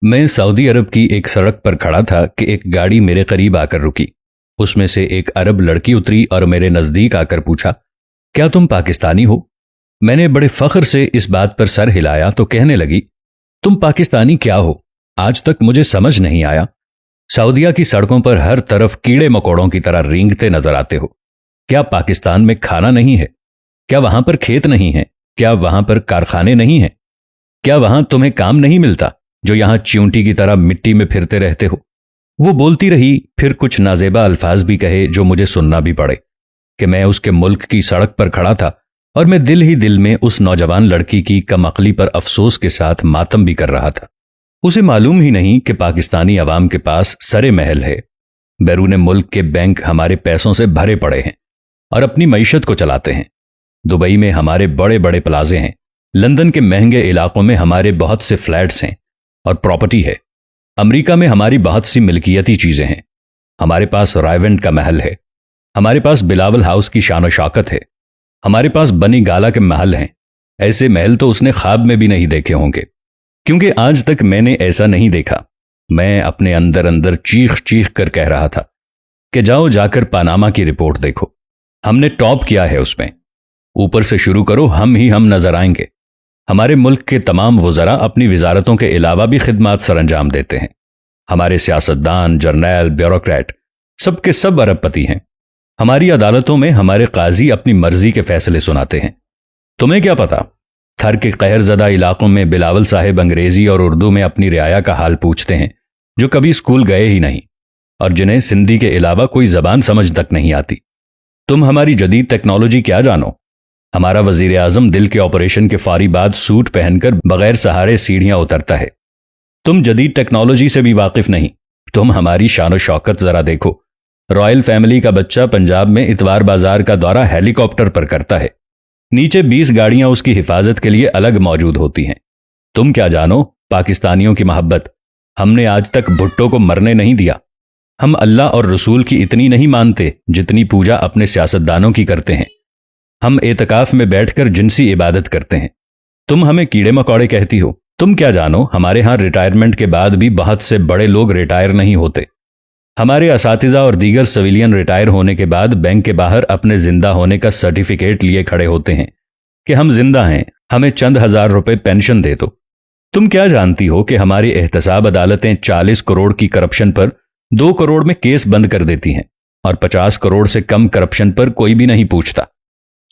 मैं सऊदी अरब की एक सड़क पर खड़ा था कि एक गाड़ी मेरे करीब आकर रुकी। उसमें से एक अरब लड़की उतरी और मेरे नजदीक आकर पूछा, क्या तुम पाकिस्तानी हो? मैंने बड़े फख्र से इस बात पर सर हिलाया तो कहने लगी, तुम पाकिस्तानी क्या हो? आज तक मुझे समझ नहीं आया। सऊदीया की सड़कों पर हर तरफ कीड़े मकोड़ों की तरह रेंगते नजर आते हो। क्या पाकिस्तान में खाना नहीं है? क्या वहां पर खेत नहीं है? क्या वहां पर कारखाने नहीं हैं? क्या वहां तुम्हें काम नहीं मिलता जो यहां च्यूंटी की तरह मिट्टी में फिरते रहते हो? वो बोलती रही, फिर कुछ नाजेबा अल्फाज भी कहे जो मुझे सुनना भी पड़े कि मैं उसके मुल्क की सड़क पर खड़ा था और मैं दिल ही दिल में उस नौजवान लड़की की कमअक्ली पर अफसोस के साथ मातम भी कर रहा था। उसे मालूम ही नहीं कि पाकिस्तानी अवाम के पास सरे महल है, बैरून मुल्क के बैंक हमारे पैसों से भरे पड़े हैं और अपनी मईशत को चलाते हैं। दुबई में हमारे बड़े बड़े प्लाजे हैं, लंदन के महंगे इलाकों में हमारे बहुत से फ्लैट्स हैं और प्रॉपर्टी है। अमेरिका में हमारी बहुत सी मिल्कियती चीजें हैं। हमारे पास रायवेंट का महल है, हमारे पास बिलावल हाउस की शान शौकत है, हमारे पास बनी गाला के महल हैं। ऐसे महल तो उसने ख्वाब में भी नहीं देखे होंगे, क्योंकि आज तक मैंने ऐसा नहीं देखा। मैं अपने अंदर अंदर चीख चीख कर कह रहा था कि जाओ जाकर पनामा की रिपोर्ट देखो, हमने टॉप किया है उसमें। ऊपर से शुरू करो, हम नजर आएंगे। हमारे मुल्क के तमाम वज़रा अपनी वजारतों के अलावा भी खिदमात सरंजाम देते हैं। हमारे सियासतदान, जर्नैल, ब्यूरोक्रेट सबके सब अरबपति हैं। हमारी अदालतों में हमारे काजी अपनी मर्जी के फैसले सुनाते हैं। तुम्हें क्या पता, थर के कहरजदा इलाकों में बिलावल साहिब अंग्रेजी और उर्दू में अपनी रियाया का हाल पूछते हैं, जो कभी स्कूल गए ही नहीं और जिन्हें सिंधी के अलावा कोई जबान समझ तक नहीं आती। तुम हमारी जदीद टेक्नोलॉजी क्या जानो? हमारा वजीर आजम दिल के ऑपरेशन के फौरी बाद सूट पहनकर बगैर सहारे सीढ़ियां उतरता है। तुम जदीद टेक्नोलॉजी से भी वाकिफ नहीं। तुम हमारी शान और शौकत जरा देखो। रॉयल फैमिली का बच्चा पंजाब में इतवार बाजार का दौरा हेलीकॉप्टर पर करता है। नीचे 20 गाड़ियां उसकी हिफाजत के लिए अलग मौजूद होती हैं। तुम क्या जानो पाकिस्तानियों की मोहब्बत? हमने आज तक भुट्टो को मरने नहीं दिया। हम अल्लाह और रसूल की इतनी नहीं मानते जितनी पूजा अपने सियासतदानों की करते हैं। हम एतकाफ में बैठकर जिनसी इबादत करते हैं। तुम हमें कीड़े मकोड़े कहती हो। तुम क्या जानो हमारे यहां रिटायरमेंट के बाद भी बहुत से बड़े लोग रिटायर नहीं होते। हमारे असातिज़ा और दीगर सिविलियन रिटायर होने के बाद बैंक के बाहर अपने जिंदा होने का सर्टिफिकेट लिए खड़े होते हैं कि हम जिंदा हैं, हमें चंद हजार रुपए पेंशन दे दो। तुम क्या जानती हो कि हमारी एहतसाब अदालतें 40 करोड़ की करप्शन पर 2 करोड़ में केस बंद कर देती हैं और 50 करोड़ से कम करप्शन पर कोई भी नहीं पूछता।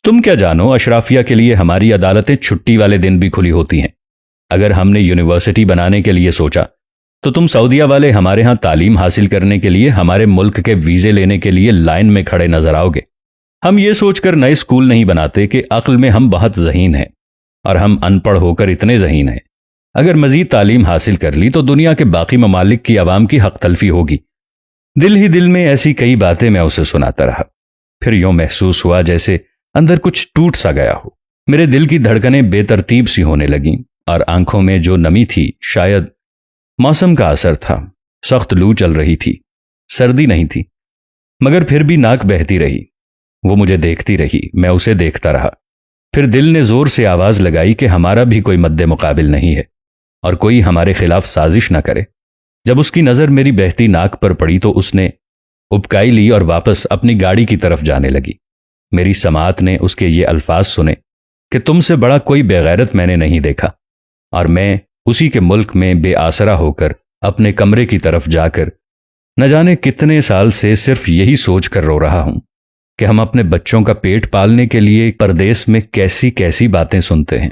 तुम क्या जानो अशराफिया के लिए हमारी अदालतें छुट्टी वाले दिन भी खुली होती हैं। अगर हमने यूनिवर्सिटी बनाने के लिए सोचा तो तुम सऊदीया वाले हमारे यहां तालीम हासिल करने के लिए हमारे मुल्क के वीजे लेने के लिए लाइन में खड़े नजर आओगे। हम ये सोचकर नए स्कूल नहीं बनाते कि अक्ल में हम बहुत ज़हीन हैं और हम अनपढ़ होकर इतने ज़हीन हैं। अगर मजीद तालीम हासिल कर ली तो दुनिया के बाकी ममालिक की आवाम की हक तलफी होगी। दिल ही दिल में ऐसी कई बातें मैं उसे सुनाता रहा। फिर यूं महसूस हुआ जैसे अंदर कुछ टूट सा गया हो। मेरे दिल की धड़कनें बेतरतीब सी होने लगीं और आंखों में जो नमी थी शायद मौसम का असर था। सख्त लू चल रही थी, सर्दी नहीं थी, मगर फिर भी नाक बहती रही। वो मुझे देखती रही, मैं उसे देखता रहा। फिर दिल ने जोर से आवाज लगाई कि हमारा भी कोई मद्दे मुकाबिल नहीं है और कोई हमारे खिलाफ साजिश न करे। जब उसकी नजर मेरी बहती नाक पर पड़ी तो उसने उबकाई ली और वापस अपनी गाड़ी की तरफ जाने लगी। मेरी समाअत ने उसके ये अल्फाज सुने कि तुमसे बड़ा कोई बेगैरत मैंने नहीं देखा, और मैं उसी के मुल्क में बेआसरा होकर अपने कमरे की तरफ जाकर न जाने कितने साल से सिर्फ यही सोच कर रो रहा हूं कि हम अपने बच्चों का पेट पालने के लिए परदेश में कैसी कैसी बातें सुनते हैं।